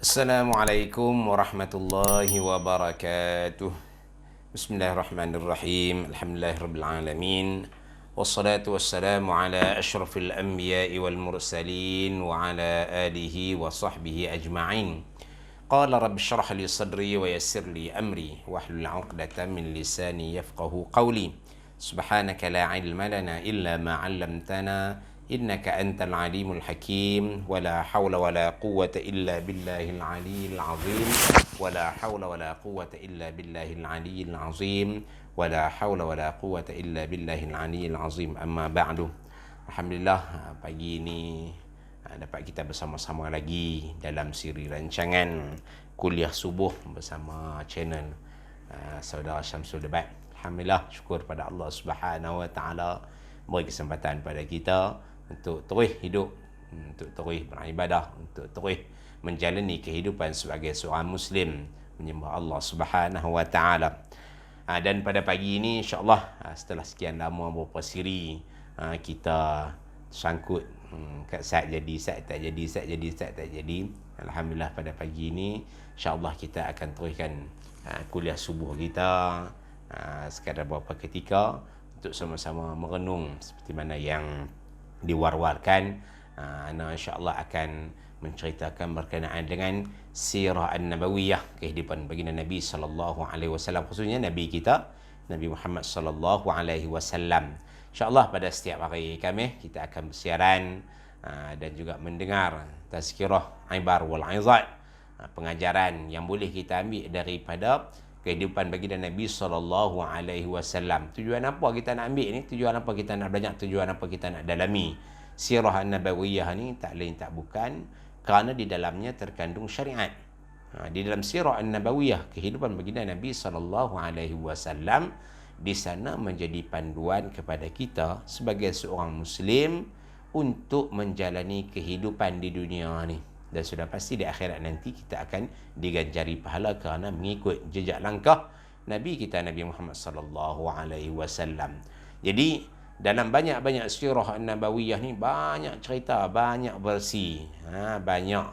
Assalamualaikum warahmatullahi wabarakatuh. Bismillahirrahmanirrahim. Alhamdulillahirabbil alamin. Wassalatu wassalamu ala asyrafil anbiya'i wal mursalin wa ala alihi wa sahbihi ajma'in. Qala rabbi shrah li sadri wa yassir li amri wahlul 'uqdatam min lisani yafqahu qawli. Subhanaka la 'ilma lana illa ma 'allamtana innaka antal alimul hakim. Wala hawla wala quwwata illa billahil aliyyil azim. Wala hawla wala quwwata illa billahil aliyyil azim. Wala hawla wala quwwata illa billahil aliyyil azim. Amma ba'du. Alhamdulillah, pagi ini dapat kita bersama-sama lagi dalam siri rancangan kuliah subuh bersama channel saudara Syamsul Debat. Alhamdulillah, syukur pada Allah Subhanahu wa taala beri kesempatan pada kita untuk terus hidup, untuk terus beribadah, untuk terus menjalani kehidupan sebagai seorang muslim, menyembah Allah Subhanahu wa taala. Dan pada pagi ini insya-Allah, setelah sekian lama beberapa siri kita sangkut kat saat jadi, saat tak jadi, saat jadi, saat tak jadi. Alhamdulillah, pada pagi ini insya-Allah kita akan teruskan kuliah subuh kita sekadar beberapa ketika untuk sama-sama merenung seperti mana yang diwar-warkan. Ana insya-Allah akan menceritakan berkenaan dengan sirah an-nabawiyah, kehidupan baginda Nabi sallallahu alaihi wasallam, khususnya Nabi kita Nabi Muhammad sallallahu alaihi wasallam. Insya-Allah pada setiap hari Khamis kita akan bersiaran dan juga mendengar tazkirah ibar wal izat, pengajaran yang boleh kita ambil daripada kehidupan baginda Nabi sallallahu alaihi wasallam. Tujuan apa kita nak ambil ni? Tujuan apa kita nak belajar? Tujuan apa kita nak dalami? Sirah an-nabawiyah ni tak lain tak bukan kerana di dalamnya terkandung syariat. Di dalam sirah an-nabawiyah, kehidupan baginda Nabi sallallahu alaihi wasallam, di sana menjadi panduan kepada kita sebagai seorang muslim untuk menjalani kehidupan di dunia ni. Dan sudah pasti di akhirat nanti kita akan diganjari pahala kerana mengikut jejak langkah Nabi kita Nabi Muhammad sallallahu alaihi wasallam. Jadi dalam banyak-banyak sirah an-nabawiyah ni banyak cerita, banyak versi, banyak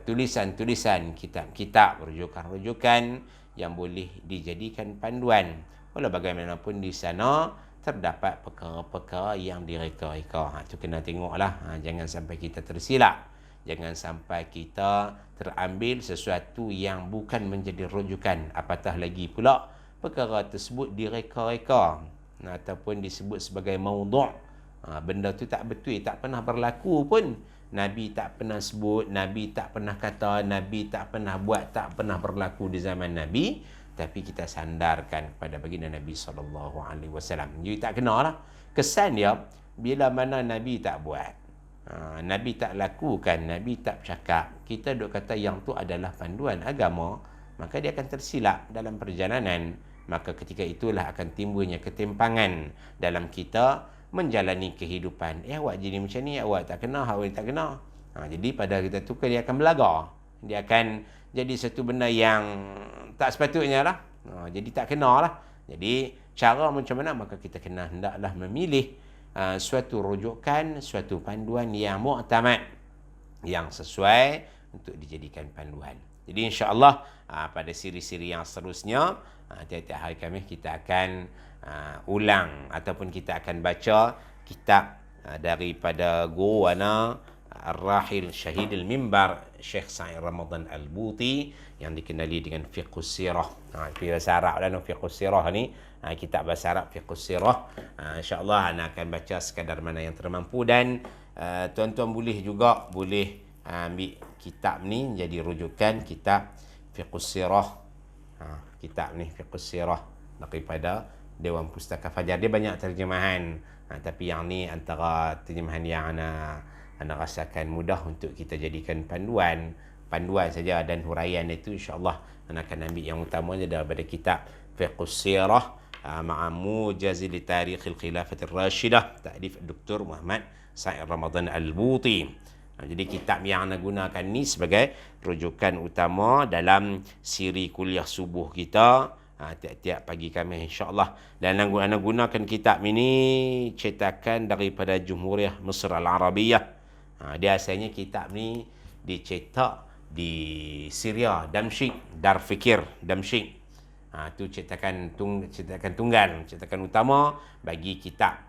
tulisan-tulisan, kitab-kitab, rujukan-rujukan yang boleh dijadikan panduan. Walau bagaimanapun di sana terdapat perkara-perkara yang direka-reka. Itu kena tengoklah, jangan sampai kita tersilap. Jangan sampai kita terambil sesuatu yang bukan menjadi rujukan. Apatah lagi pula perkara tersebut direka-reka ataupun disebut sebagai maudhu'. Benda tu tak betul, tak pernah berlaku pun. Nabi tak pernah sebut, Nabi tak pernah kata, Nabi tak pernah buat, tak pernah berlaku di zaman Nabi. Tapi kita sandarkan kepada baginda Nabi SAW. Jadi tak kenalah. Kesan dia, bila mana Nabi tak buat, Nabi tak lakukan, Nabi tak bercakap, kita duk kata yang tu adalah panduan agama, maka dia akan tersilap dalam perjalanan. Maka ketika itulah akan timbulnya ketimpangan dalam kita menjalani kehidupan. Awak jadi macam ni, awak tak kena, awak tak kena. Jadi pada kita tukar, dia akan belagar. Dia akan jadi satu benda yang tak sepatutnya lah. Jadi tak kena lah. Jadi cara macam mana? Maka kita kena hendaklah memilih suatu rujukan, suatu panduan yang mu'tamad, yang sesuai untuk dijadikan panduan. Jadi insya-Allah pada siri-siri yang seterusnya, tiap-tiap hari Khamis kita akan ulang ataupun kita akan baca kitab daripada guru ana Ar-Rahil Syahidul Mimbar Syekh Sa'id Ramadan Al-Buti yang dikenali dengan Fiqhus Sirah. Bahasa Arab lah Fiqhus Sirah ni, kitab bahasa Arab Fiqhus Sirah. InsyaAllah anda akan baca sekadar mana yang termampu, dan tuan-tuan boleh ambil kitab ni jadi rujukan, kitab Fiqhus Sirah. Kitab ni Fiqhus Sirah daripada Dewan Pustaka Fajar. Dia banyak terjemahan, tapi yang ni antara terjemahan yang anda rasakan mudah untuk kita jadikan panduan saja, dan huraian itu insya-Allah anda akan ambil yang utamanya daripada kitab Fiqhus Sirah ma'a mujazil tarikhil khilafatir rasyidah, ta'lif Dr. Muhammad Sa'id Ramadan Al-Buti. Jadi kitab yang anda gunakan ni sebagai rujukan utama dalam siri kuliah subuh kita tiap-tiap pagi kami insya-Allah. Dan anda gunakan kitab ini cetakan daripada Jumhuriyah Mesir Al-Arabiyah. Dia asalnya kitab ni dicetak di Syria, Damsyik, Dar Fikir, Damsyik. Itu cetakan tunggal, cetakan utama bagi kitab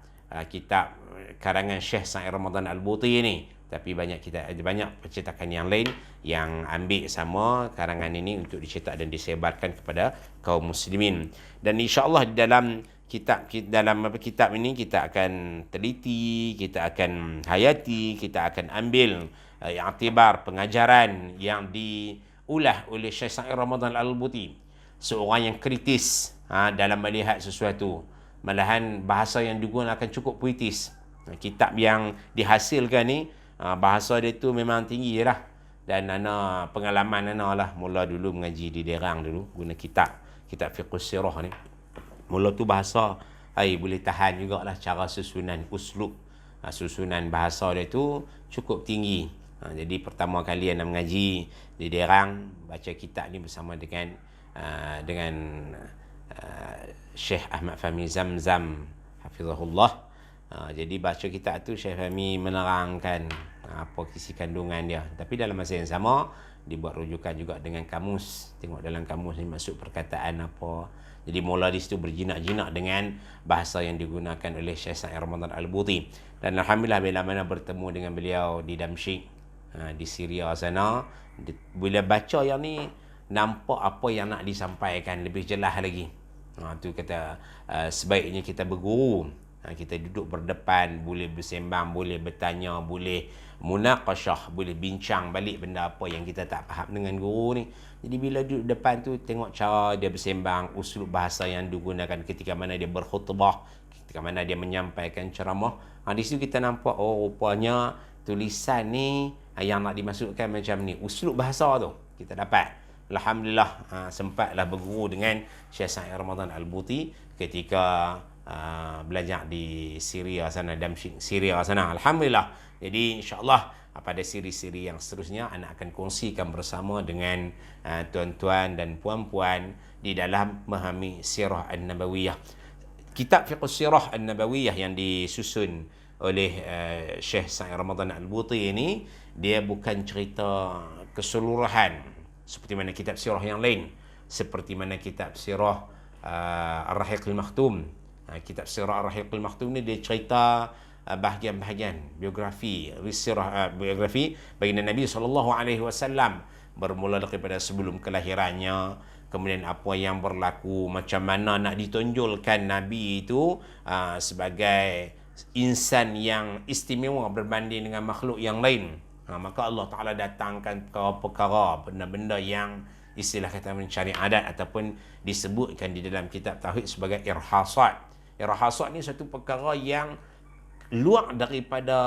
karangan Syekh Sa'id Ramadan Al-Buti ni. Tapi banyak percetakan yang lain yang ambil sama karangan ini untuk dicetak dan disebarkan kepada kaum muslimin. Dan insya-Allah di dalam kitab ini kita akan teliti, kita akan hayati, kita akan ambil i'tibar pengajaran yang diulah oleh Syekh Sa'id Ramadan Al-Buti, seorang yang kritis dalam melihat sesuatu. Malahan bahasa yang digunakan cukup puitis. Kitab yang dihasilkan ni bahasa dia tu memang tinggi lah. Dan pengalaman lah, mula dulu mengaji di Derang dulu guna kitab fiqh sirah ni. Mula tu bahasa boleh tahan jugalah cara susunan uslub. Susunan bahasa dia tu cukup tinggi. Jadi pertama kali nak mengaji di Derang, baca kitab ni bersama dengan Syekh Ahmad Fahmi Zamzam hafizahullah. Jadi baca kitab tu Syekh Fahmi menerangkan apa isi kandungan dia. Tapi dalam masa yang sama dibuat rujukan juga dengan kamus. Tengok dalam kamus ni masuk perkataan apa. Jadi mula di situ berjinak-jinak dengan bahasa yang digunakan oleh Syekh Sa'id Ramadan Al-Buti. Dan alhamdulillah bila mana bertemu dengan beliau di Damsyik, di Syria sana, bila baca yang ni nampak apa yang nak disampaikan lebih jelas lagi. Tu kata sebaiknya kita berguru. Kita duduk berdepan, boleh bersembang, boleh bertanya, boleh munaqashah, boleh bincang balik benda apa yang kita tak faham dengan guru ni. Jadi bila duduk depan tu, tengok cara dia bersembang, uslub bahasa yang digunakan ketika mana dia berkhutbah, ketika mana dia menyampaikan ceramah. Di situ kita nampak, rupanya tulisan ni yang nak dimasukkan macam ni. Uslub bahasa tu kita dapat. Alhamdulillah sempatlah berguru dengan Syekh Sa'id Ramadan Al-Buti ketika belajar di Syria sana, Damsyik Syria sana. Alhamdulillah. Jadi insya-Allah pada siri-siri yang seterusnya anak akan kongsikan bersama dengan tuan-tuan dan puan-puan di dalam memahami sirah An-Nabawiyah. Kitab fiqh sirah An-Nabawiyah yang disusun oleh Syekh Sa'id Ramadan Al-Buti ini, dia bukan cerita keseluruhan seperti mana kitab sirah yang lain, seperti mana kitab sirah Ar-Rahiq Al-Makhtum. Kitab sirah Ar-Rahiq Al-Makhtum ni dia cerita bahagian-bahagian biografi baginda Nabi SAW, bermula daripada sebelum kelahirannya, kemudian apa yang berlaku, macam mana nak ditonjolkan Nabi itu sebagai insan yang istimewa berbanding dengan makhluk yang lain. Maka Allah Ta'ala datangkan perkara-perkara, benda-benda yang istilah kata mencari adat ataupun disebutkan di dalam kitab Tauhid sebagai irhasat. Irhasat ni satu perkara yang luar daripada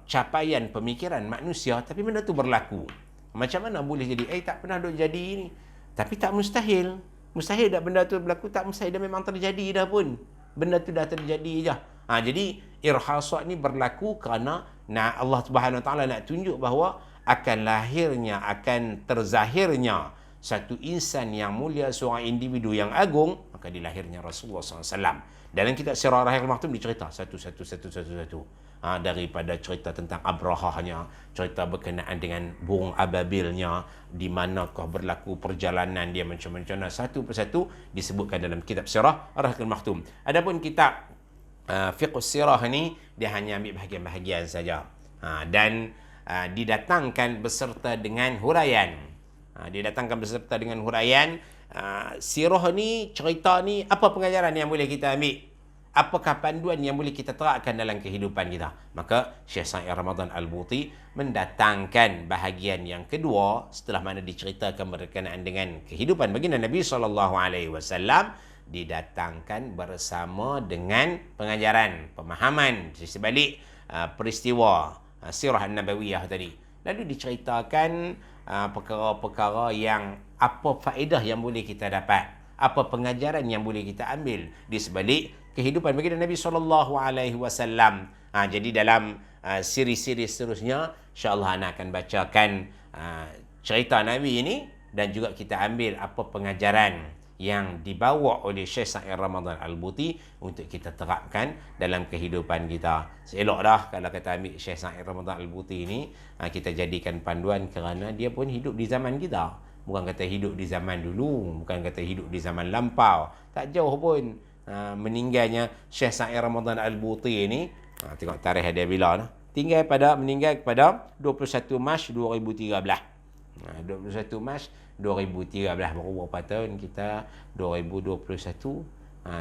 capaian pemikiran manusia, tapi benda tu berlaku. Macam mana boleh jadi? Tak pernah duk jadi ni. Tapi tak mustahil. Mustahil dah benda tu berlaku, tak mustahil, dah memang terjadi dah pun. Benda tu dah terjadi je. Jadi irhasat ni berlaku kerana Allah Subhanahu Wa Taala nak tunjuk bahawa akan lahirnya, akan terzahirnya satu insan yang mulia, seorang individu yang agung, maka dilahirnya Rasulullah SAW. Dalam kitab Sirah Ar-Rahiq Al-Makhtum dicerita satu. Daripada cerita tentang Abrahahnya, cerita berkenaan dengan burung ababilnya, di manakah berlaku perjalanan dia macam-macam, satu persatu disebutkan dalam kitab Sirah Ar-Rahiq Al-Makhtum. Adapun kitab fiqh sirah ni, dia hanya ambil bahagian-bahagian saja. Dan didatangkan beserta dengan huraian. Sirah ni, cerita ni, apa pengajaran yang boleh kita ambil? Apakah panduan yang boleh kita terapkan dalam kehidupan kita? Maka Syekh Sa'id Ramadan Al-Buti mendatangkan bahagian yang kedua setelah mana diceritakan berkenaan dengan kehidupan baginda Nabi SAW, didatangkan bersama dengan pengajaran, pemahaman di sebalik peristiwa sirah An-Nabawiyah tadi. Lalu diceritakan perkara-perkara yang apa faedah yang boleh kita dapat, apa pengajaran yang boleh kita ambil di sebalik kehidupan baginda Nabi SAW. Jadi dalam siri-siri seterusnya, insya-Allah anak akan bacakan cerita Nabi ini dan juga kita ambil apa pengajaran yang dibawa oleh Syekh Sa'id Ramadan Al-Buti untuk kita terapkan dalam kehidupan kita. Selok dah kalau kita ambil Syekh Sa'id Ramadan Al-Buti ini, kita jadikan panduan kerana dia pun hidup di zaman kita. Bukan kata hidup di zaman dulu, bukan kata hidup di zaman lampau. Tak jauh pun meninggalnya Syekh Sa'id Ramadan Al-Buti ini. Tengok tarikh dia bila dah. Meninggal pada 21 Mac 2013. 21 Mac 2013, baru berapa tahun kita 2021,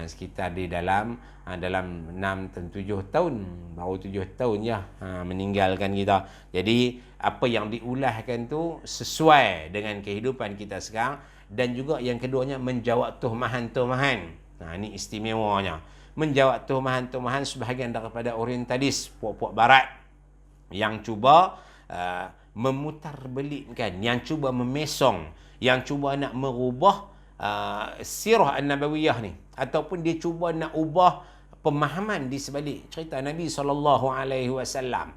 sekitar di dalam 6 dan 7 tahun, baru 7 tahun je meninggalkan kita. Jadi apa yang diulahkan tu sesuai dengan kehidupan kita sekarang, dan juga yang keduanya menjawab tuhmahan-tuhmahan. Ini istimewanya, menjawab tuhmahan-tuhmahan sebahagian daripada orientalis, puak-puak barat yang cuba memutarbelikkan, yang cuba memesong, yang cuba nak merubah sirah an-nabawiyah ni, ataupun dia cuba nak ubah pemahaman di sebalik cerita Nabi SAW.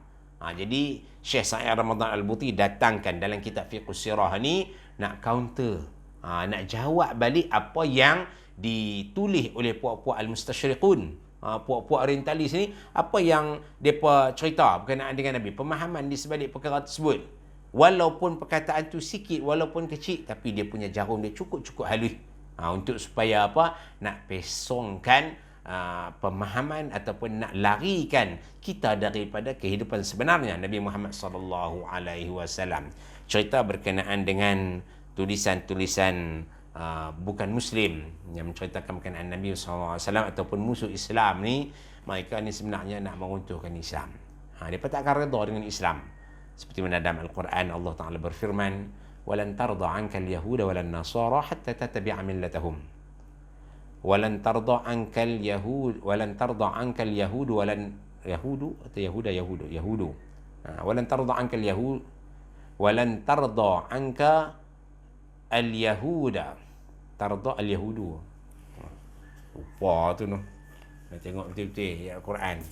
Jadi Syekh Sa'id Ramadan Al-Buti datangkan dalam kitab Fiqh Sirah ni nak counter, nak jawab balik apa yang ditulis oleh puak-puak al-mustasyriqun, puak-puak orientalis ni, apa yang mereka cerita berkenaan dengan Nabi, pemahaman di sebalik perkara tersebut. Walaupun perkataan tu sikit, walaupun kecil, tapi dia punya jarum dia cukup-cukup halus. Untuk supaya apa? Nak pesongkan pemahaman ataupun nak larikan kita daripada kehidupan sebenarnya Nabi Muhammad SAW. Cerita berkenaan dengan tulisan-tulisan bukan Muslim yang menceritakan berkenaan Nabi SAW ataupun musuh Islam ni, mereka ni sebenarnya nak meruntuhkan Islam. Mereka tak akan redha dengan Islam. Seperti mana dalam Al-Quran Allah Ta'ala berfirman, "Walan tarda 'anka al-yahuda walan nasara hatta tattabi'a millatahum." Walan tarda 'anka al-yahud walan tarda 'anka al-yahud walan yahudu atau yahudu. Walan tarda 'anka al-yahud walan tarda 'anka al-yahuda. Tarda al-yahudu. Lupa tu noh. Nak tengok betul-betul Al-Quran.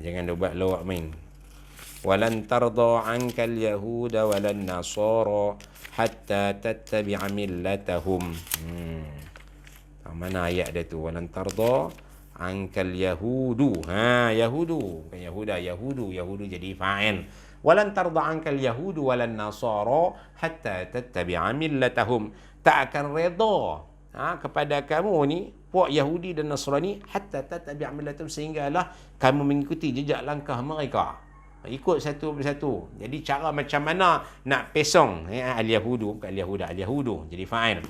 Jangan dia buat lawak main. Walan tarda 'anka al-yahuda walan nasara hatta tattabi'a millatahum. Mana ayat dia tu? Walan tarda 'anka al-yahudu. Yahudu, bukan yahuda, yahudu jadi fa'il. Walan tarda 'anka al-yahudu walan nasara hatta tattabi'a millatahum. Tak akan redha kepada kamu ni puak Yahudi dan Nasrani hatta tattabi'a millatahum, sehinggalah kamu mengikuti jejak langkah mereka. Ikut satu persatu. Jadi cara macam mana nak pesong al-yahudu, bukan al-yahuda, al-yahudu jadi fa'il.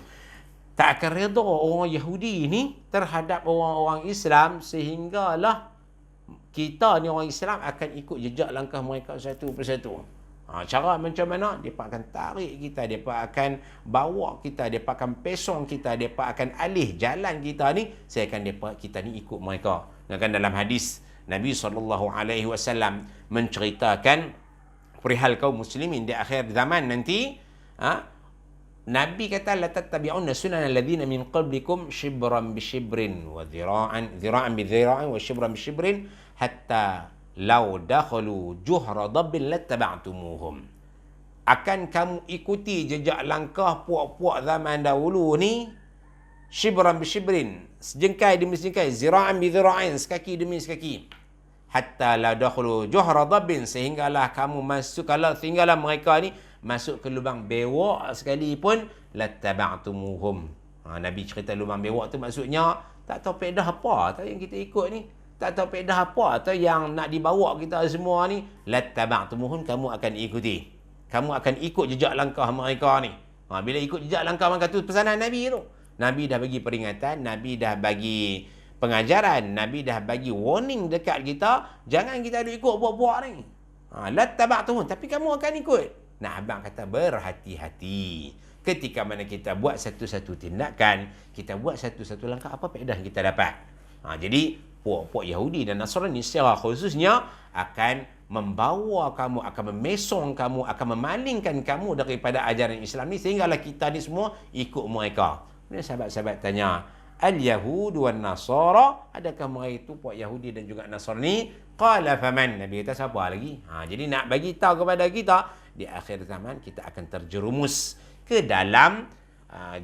Tak akan redha orang Yahudi ni terhadap orang-orang Islam, sehinggalah kita ni orang Islam akan ikut jejak langkah mereka satu persatu. Cara macam mana? Mereka akan tarik kita, mereka akan bawa kita, mereka akan pesong kita, mereka akan alih jalan kita ni, seakan kita ni ikut mereka. Kan dalam hadis Nabi SAW menceritakan perihal kaum muslimin di akhir zaman nanti, Nabi kata la tattabi'unna sunan alladhina min qablikum shibran bi shibrin wa dhira'an bi dhira'in wa shibran bi shibrin hatta law dakhalu juhra dabbin lattaba'tumuhum. Akan kamu ikuti jejak langkah puak-puak zaman dahulu ni, shibran bi shibrin, sejengkai demi sejengkai, zira'an bi dhira'in, sekaki demi sekaki. Hatta la dakhulu juhra dabbin, sehinggalah kamu masuk, kalau sehinggalah mereka ni masuk ke lubang bewak sekalipun, lattaba'tumuhum. Nabi cerita lubang bewak tu maksudnya tak tahu pedah apa atau yang kita ikut ni, tak tahu pedah apa atau yang nak dibawa kita semua ni, lattaba'tumuhum, kamu akan ikuti. Kamu akan ikut jejak langkah mereka ni. Bila ikut jejak langkah mereka tu pesanan Nabi tu. Nabi dah bagi peringatan, Nabi dah bagi pengajaran, Nabi dah bagi warning dekat kita, jangan kita ada ikut buat-buat ni. Lattaba'tumuhum, tapi kamu akan ikut. Nah, abang kata berhati-hati. Ketika mana kita buat satu-satu tindakan, kita buat satu-satu langkah, apa faedah kita dapat? Jadi puak-puak Yahudi dan Nasrani secara khususnya akan membawa kamu, akan memesong kamu, akan memalingkan kamu daripada ajaran Islam ni, sehinggalah kita ni semua ikut mereka. Kemudian sahabat-sahabat tanya, al-Yahud wan Nasara, adakah mereka itu puak Yahudi dan juga Nasrani? Qala faman, Nabi kata siapa lagi? Jadi nak bagi tahu kepada kita, di akhir zaman kita akan terjerumus ke dalam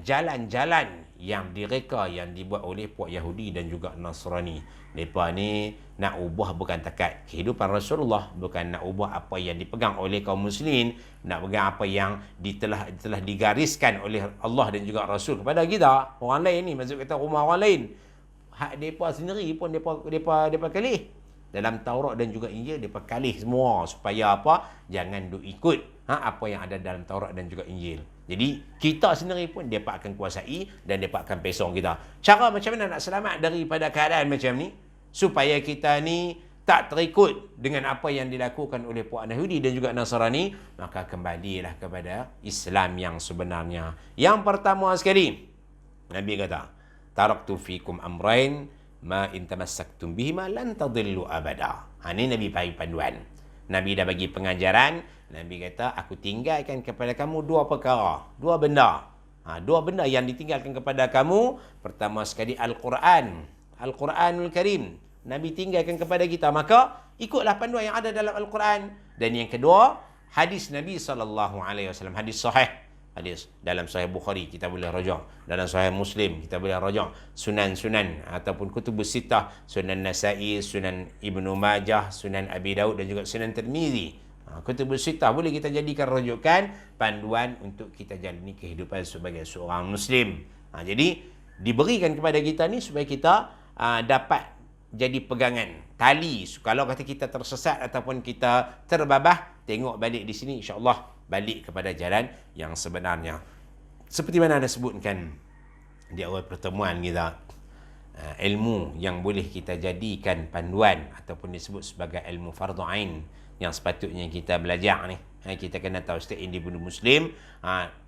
jalan-jalan yang direka, yang dibuat oleh puak Yahudi dan juga Nasrani. Mereka ni nak ubah bukan takat kehidupan Rasulullah, bukan nak ubah apa yang dipegang oleh kaum muslimin, nak pegang apa yang telah digariskan oleh Allah dan juga Rasul kepada kita. Orang lain ni, maksud kata rumah orang lain. Hak mereka sendiri pun mereka kalih. Dalam Taurat dan juga Injil mereka kalih semua supaya apa? Jangan duk ikut apa yang ada dalam Taurat dan juga Injil. Jadi kita sendiri pun mereka akan kuasai dan mereka akan pesong kita. Cara macam mana nak selamat daripada keadaan macam ni? Supaya kita ni tak terikut dengan apa yang dilakukan oleh puak Yahudi dan juga Nasrani, maka kembalilah kepada Islam yang sebenarnya. Yang pertama sekali, Nabi kata, taraktu fikum amrain ma in tamassaktum bihima lan tadillu abada. Ini Nabi bagi panduan. Nabi dah bagi pengajaran. Nabi kata, aku tinggalkan kepada kamu dua perkara, dua benda. Dua benda yang ditinggalkan kepada kamu. Pertama sekali Al-Quran, Al-Quranul Karim. Nabi tinggalkan kepada kita, maka ikutlah panduan yang ada dalam Al-Quran. Dan yang kedua, hadis Nabi SAW, hadis sahih. Hadis dalam Sahih Bukhari kita boleh rajak, dalam Sahih Muslim kita boleh rajak, Sunan ataupun Kutubus Sittah, Sunan Nasa'i, Sunan Ibnu Majah, Sunan Abi Daud dan juga Sunan Tirmizi. Kutubus Sittah boleh kita jadikan rujukan panduan untuk kita jalani kehidupan sebagai seorang Muslim. Jadi diberikan kepada kita ni supaya kita dapat jadi pegangan tali. Kalau kata kita tersesat ataupun kita terbabah, tengok balik di sini, insya-Allah balik kepada jalan yang sebenarnya. Seperti mana anda sebutkan di awal pertemuan kita, ilmu yang boleh kita jadikan panduan ataupun disebut sebagai ilmu fardu ain yang sepatutnya kita belajar ni. Kita kena tahu setiap individu Muslim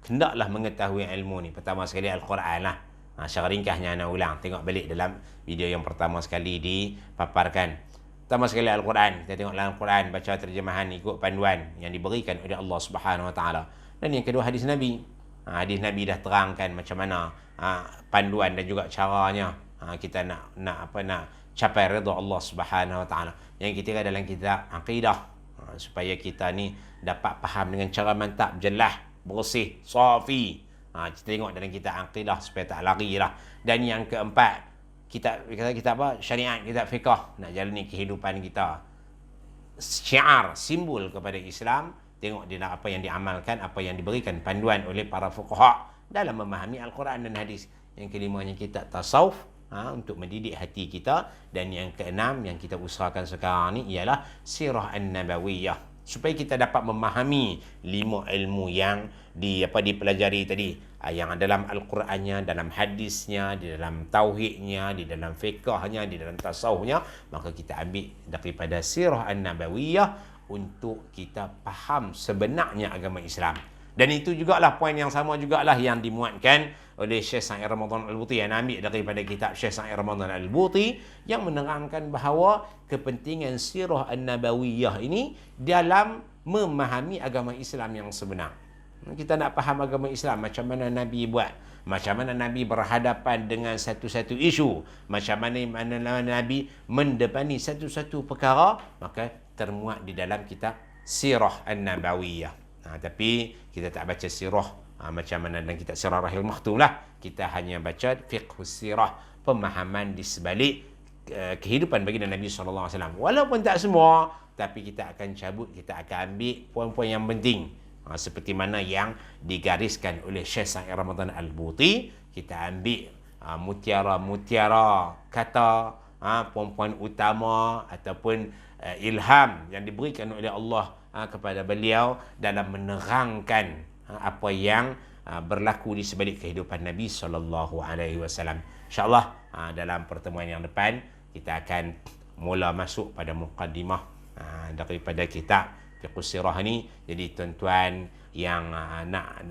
hendaklah mengetahui ilmu ni. Pertama sekali Al-Quran lah. Secara ringkasnya anda ulang, tengok balik dalam video yang pertama sekali dipaparkan. Pertama sekali Al-Quran, kita tengok dalam Al-Quran, baca terjemahan ikut panduan yang diberikan oleh Allah Subhanahu Wa Taala. Dan yang kedua hadis Nabi. Hadis Nabi dah terangkan macam mana panduan dan juga caranya kita nak capai redha Allah Subhanahu Wa Taala. Yang ketiga dalam kitab akidah, supaya kita ni dapat faham dengan cara mantap, jelas, bersih, safi. Kita tengok dalam kitab akidah supaya tak lari lah. Dan yang keempat, kita apa? Syariat, kitab fiqh, nak jalani kehidupan kita. Syiar, simbol kepada Islam, tengok dia apa yang diamalkan, apa yang diberikan panduan oleh para fuqaha dalam memahami Al-Quran dan hadis. Yang kelimanya kitab tasawuf, untuk mendidik hati kita. Dan yang keenam yang kita usahakan sekarang ni ialah sirah an-nabawiyah, supaya kita dapat memahami 5 ilmu yang dipelajari tadi, yang dalam Al-Qurannya, dalam hadisnya, di dalam tauhidnya, di dalam fiqahnya, di dalam tasawufnya. Maka kita ambil daripada sirah an-nabawiyah untuk kita faham sebenarnya agama Islam. Dan itu jugalah poin yang sama jugalah yang dimuatkan oleh Syekh Sa'id Ramadan Al-Buti, yang ambil daripada kitab Syekh Sa'id Ramadan Al-Buti, yang menerangkan bahawa kepentingan sirah an-nabawiyah ini dalam memahami agama Islam yang sebenar. Kita nak faham agama Islam, macam mana Nabi buat, macam mana Nabi berhadapan dengan satu-satu isu, macam mana Nabi mendepani satu-satu perkara, maka termuat di dalam kitab sirah an-nabawiyah. Tapi kita tak baca sirah macam mana dalam kitab Sirah Rahil Makhtum lah. Kita hanya baca fiqh sirah, pemahaman di sebalik kehidupan baginda Nabi SAW. Walaupun tak semua, tapi kita akan cabut, kita akan ambil poin-poin yang penting, seperti mana yang digariskan oleh Syekh Sa'id Ramadan Al-Buti. Kita ambil mutiara-mutiara kata, poin-poin utama ataupun ilham yang diberikan oleh Allah kepada beliau dalam menerangkan apa yang berlaku di sebalik kehidupan Nabi SAW. InsyaAllah dalam pertemuan yang depan kita akan mula masuk pada muqaddimah daripada kitab Fiqh Sirah ni. Jadi tuan-tuan yang nak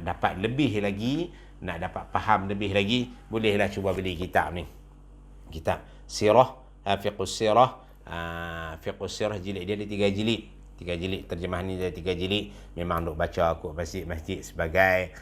dapat lebih lagi, nak dapat faham lebih lagi, bolehlah cuba beli kitab ni. Kitab Sirah, Fiqh Sirah, Fiqh Sirah jilid dia ada 3 jilid. 3 jilid, terjemahan ni ada 3 jilid. Memang duk baca aku masjid-masjid sebagai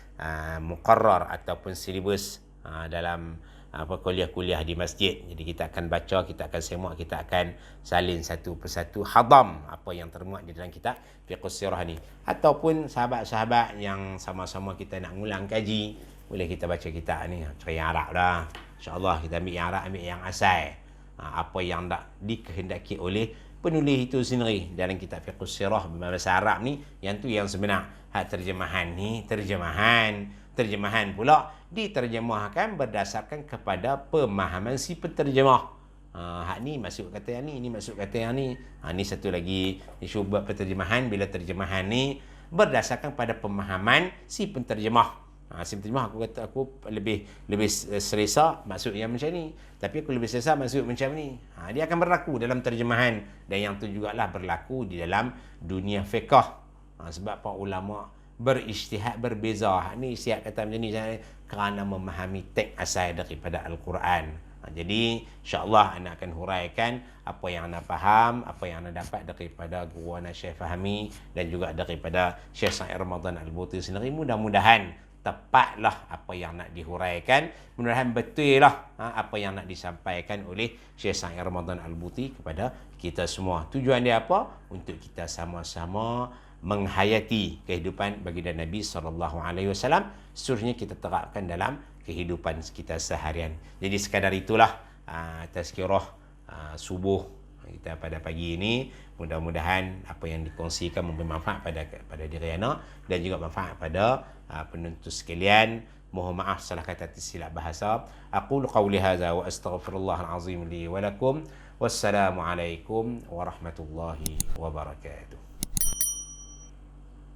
muqarrar ataupun silibus dalam kuliah-kuliah di masjid. Jadi kita akan baca, kita akan semak, kita akan salin satu persatu, hadam apa yang termuat di dalam kitab Fiqh Sirah ni. Ataupun sahabat-sahabat yang sama-sama kita nak ngulang kaji, boleh kita baca kitab ni, cara yang Arab dah. InsyaAllah kita ambil yang Arab, ambil yang asal. Apa yang tak dikehendaki oleh penulis itu sendiri dalam kitab fiqh sirah berbahasa Arab ni, yang tu yang sebenar. Hak terjemahan ni, terjemahan pula diterjemahkan berdasarkan kepada pemahaman si penterjemah. Hak ni masuk kata yang ni masuk kata yang ni. Ni satu lagi isu buat penterjemahan, bila terjemahan ni berdasarkan pada pemahaman si penterjemah. Si penterjemah aku kata aku lebih selesa maksud yang macam ni, tapi aku lebih selesa maksud macam ni. Dia akan berlaku dalam terjemahan, dan yang tu jugalah berlaku di dalam dunia fiqh. Sebab para ulama berijtihad berbeza. Ni siap kata macam ni kerana memahami teks asal daripada Al-Quran. Jadi insya-Allah anda akan huraikan apa yang anda faham, apa yang anda dapat daripada guru anda Syekh Fahmi dan juga daripada Syekh Sa'id Ramadan Al-Buti sendiri. Mudah-mudahan tepatlah apa yang nak dihuraikan, mudah-mudahan betul lah apa yang nak disampaikan oleh Syekh Sa'id Ramadan Al-Buti kepada kita semua. Tujuan dia apa? Untuk kita sama-sama menghayati kehidupan baginda Nabi SAW, seterusnya kita terapkan dalam kehidupan kita seharian. Jadi sekadar itulah tazkirah subuh kita pada pagi ini. Mudah-mudahan apa yang dikongsikan memberi manfaat pada diri anak dan juga manfaat pada penuntut sekalian. Mohon maaf salah kata tersilap bahasa. Aqulu qawli hadza wa astaghfirullahal azim li wa lakum. Wassalamualaikum warahmatullahi wabarakatuh.